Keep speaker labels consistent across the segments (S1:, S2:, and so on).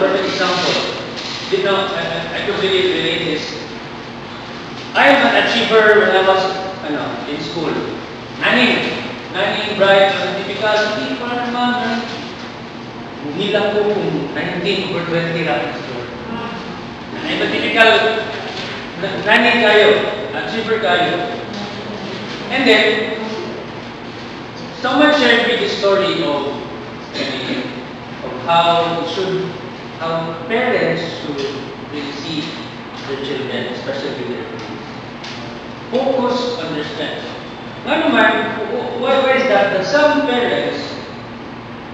S1: perfect example. You know, I could really relate this. I am an achiever when I was in school. Nani, bright, typical, hindi pa naman, hindi lang ko kung 19 or 20 lang sa school. I'm a typical, nani kayo, achiever kayo. And then, someone shared me the story of how parents should really see their children, especially their kids. Focus on their strengths. Why is that? That some parents,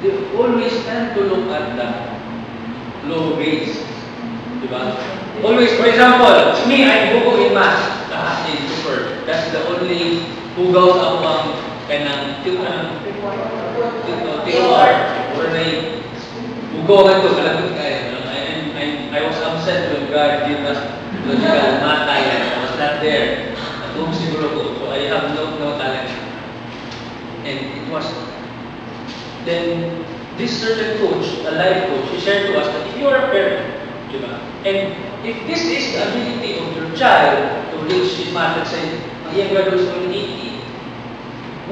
S1: they always tend to look at the low grades. Diba? Always, for example, me, I'm bugo in math. In super. That's the only hugaw sa ako ang TOR. Or may hugaw ito, kalagot kayo. I was upset when God gave us logical math talent. I was not there. At siguro ko. So I have no talent. And it was, then this certain coach, a life coach, he shared to us that if you are a parent, diba? And if this is the ability of your child to reach his math, let's say, ang iyang graduates will 80,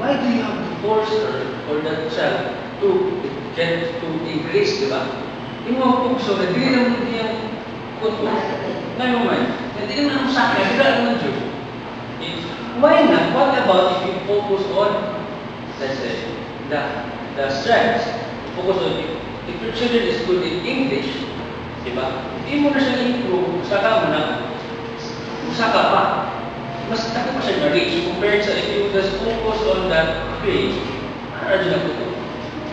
S1: why do you have to force her or that child to get to increase, diba? Yung mga pugso, nagdili naman niyang kuto. Nga naman, nagdili naman sa akin, nagdili naman dyan. Why not? What about if you focus on, let's say, the strengths? Focus on if your children is good in English, diba? Hindi mo na siya improve, saka mo na, saka pa. Mas taka pa siya na-reach compared sa if you just focus on that grade, ano na po?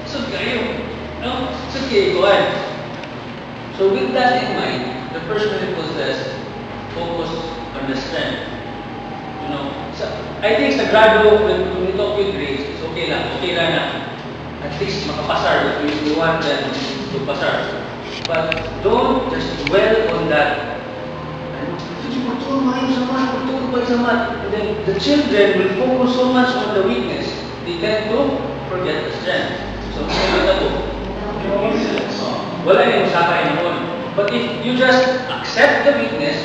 S1: So kayo, no? So kayo, go ahead. So with that in mind, the first principle says, focus on the strength. You know, so I think sa grado, when we talk with grades, it's okay lang na. At least makapasar if you want them to pasar. But don't just dwell on that. And then the children will focus so much on the weakness, they tend to forget the strength. So, wala yung sakay naman. But if you just accept the weakness,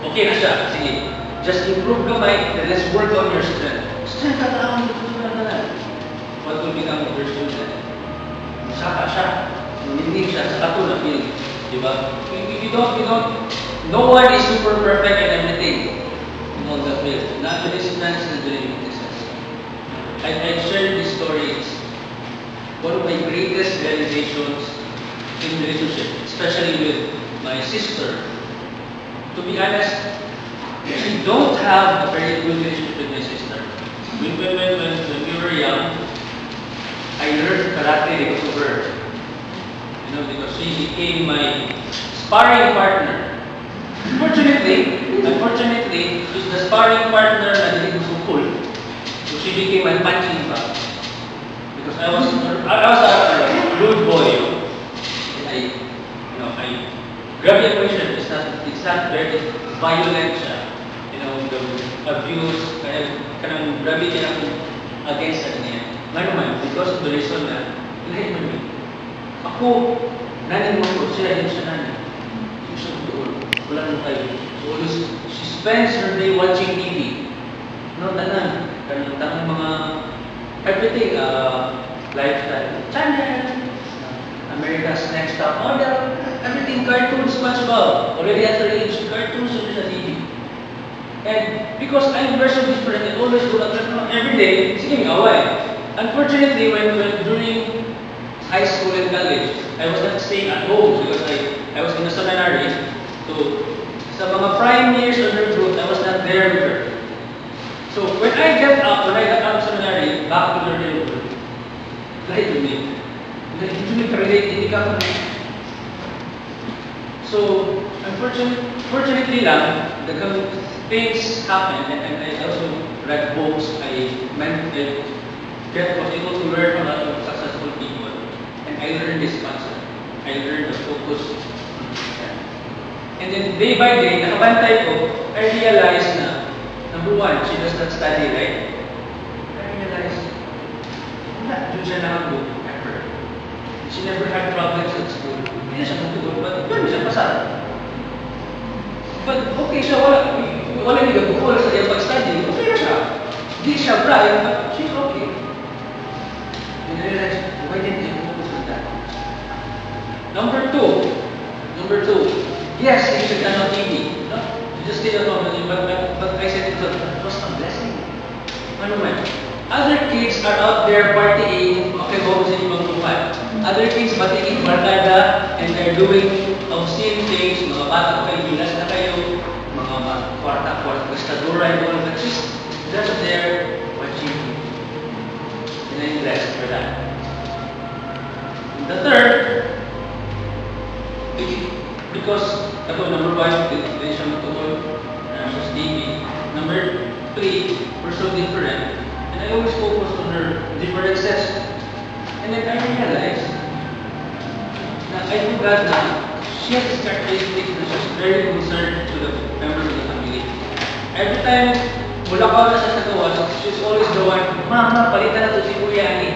S1: okay na siya. Sige, just improve gamay, then let's work on your strength. Strength ka na, what will become of your student? Saka siya. Hindi siya sa katulad yun. Diba? If you don't, no one is super perfect in everything. In all the field. Not the disciplines and the weaknesses. I shared this story. It's one of my greatest realizations in relationship, especially with my sister. To be honest, I don't have a very good relationship with my sister. When we were young, I learned karate because of her. You know, because she became my sparring partner. Unfortunately, she's the sparring partner na hindi ko cool. So she became my punching bag. Because I was a rude boy. I grab the question. It's not very violent siya. You know, the abuse, kanang grabe niya against niya. Nga naman, because of the reason na, lahat naman. Ako, nanin mo ko, siya nanin. Hindi siya doon. Wala nang kayo. So always, she spends her day watching TV. No, tanan. Kanang mga, everything, lifestyle channel, America's Next Top Model, everything, cartoons, SpongeBob. Already at her age, cartoons on the TV. And because I'm very different, I always go at every day, sige, away. Unfortunately, when during high school and college, I was not staying at home because I was in a seminary. So, sa mga prime years of her growth, I was not there with her. So, when I got out of seminary, back to the real world, lahat yun eh. Hindi ka-relate, hindi ka So, unfortunately lang, the things happen, and I also read books, was able to learn from a lot of successful people. And I learned this concept. I learned the focus. And then day by day, nakabantay ko, I realized na, number one, she does not study, right? I realized, wala, doon siya nakabuk ever. She never had problems at school. Hindi na siya Number two, yes, he should turn on TV. No? You just did a comment, but I said it was a blessing. Ano man? Other kids are out there partying, okay, focus sa ibang buhay. Other kids batiin barkada and they're doing obscene things, mga bata ko kayo, gilas na kayo, mga kwarta-kwarta, gastadura, and all that. That's there watching you. And I'm blessed for that. And the third, because number one, hindi siya matulog, sa TV. Number three, we're so different. And I always focus on her differences. And then I realized na I knew God na she has this characteristic na she's very concerned to the members of the family. Every time mula ka na siya sa gawas, she's always the one, Mama, palitan na to si Kuya ni.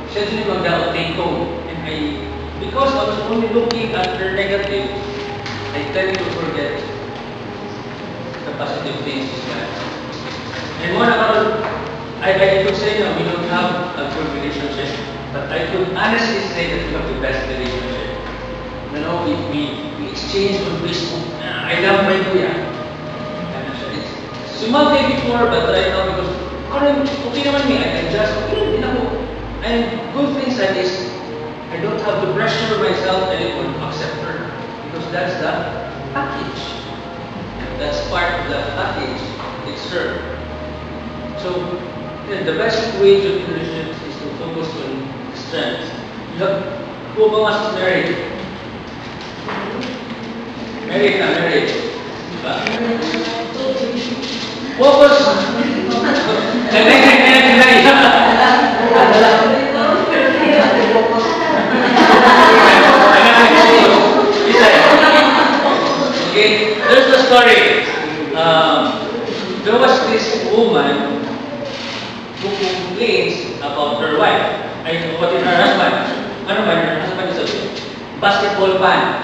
S1: Siya din yung mag-out take home. And because I was only looking at her negative, I tend to forget the positive things as well. And one about, I could say that we don't have a good relationship, but I could honestly say that we have the best relationship. You know, we exchange on Facebook. I love my Kuya. Sumabay before, but right now, because okay naman me, I can just, okay, din ako. And good thing said is, I don't have to pressure myself anymore to accept her. Because that's the package. That's part of the package. It's her. So, the best way to be relationship is to focus on strengths. Who ba mas married? Married. Diba? Focus. Okay, there's a story. There was this woman who complains about her wife. What is her husband? Ano ba? Her husband is a basketball fan.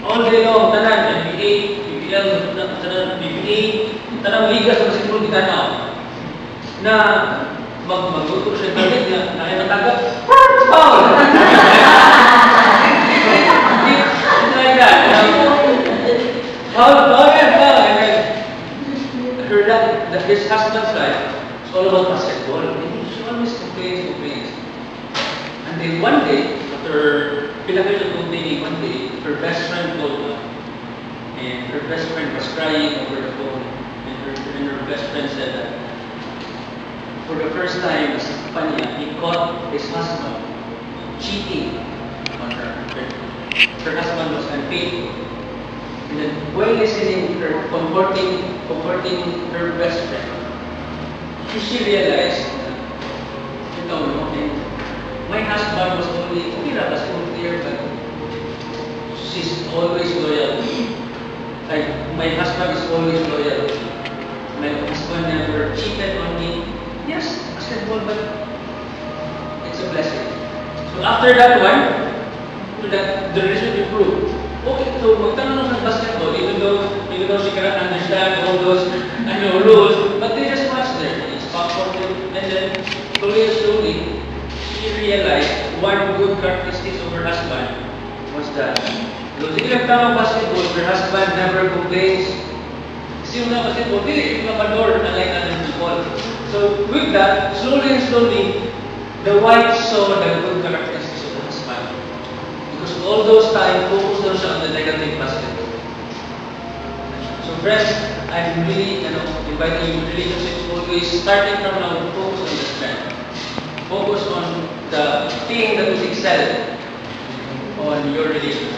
S1: All day long, tanan, NBA, BBL, tanan, BBA, tanang liga sa basketball kita na. Na magluto siya balik na ay matagap. Foul! Like that. Foul. His husband's life is all about basketball. She always complains. And then one day, after pinakita kong dating, one day, her best friend called her. And her best friend was crying over the phone. And her best friend said that for the first time, he caught his husband cheating on her. Her husband was unfaithful. And then while listening, her comforting her best friend, she realized, my husband was only clear, but she's always loyal. Like, my husband is always loyal. My husband never cheated on me. Yes, basketball, but it's a blessing. So after that one, the relationship improved. Okay, so magtanong ng basketball, even though she cannot understand all those rules, but they just watch there. It's popcorn, and then slowly, she realized one good characteristic of her husband was that sige lang tama basketball, her husband never complains. Kasi yung basketball, hindi yung napador unlike other people. So with that, slowly, the wife saw the good characteristics of the husband. Because all those time, focus doon siya on the negative basketball. So friends, I'm really inviting you to relationships always starting from now, focus on the strength. Focus on the thing that will excel on your relationship.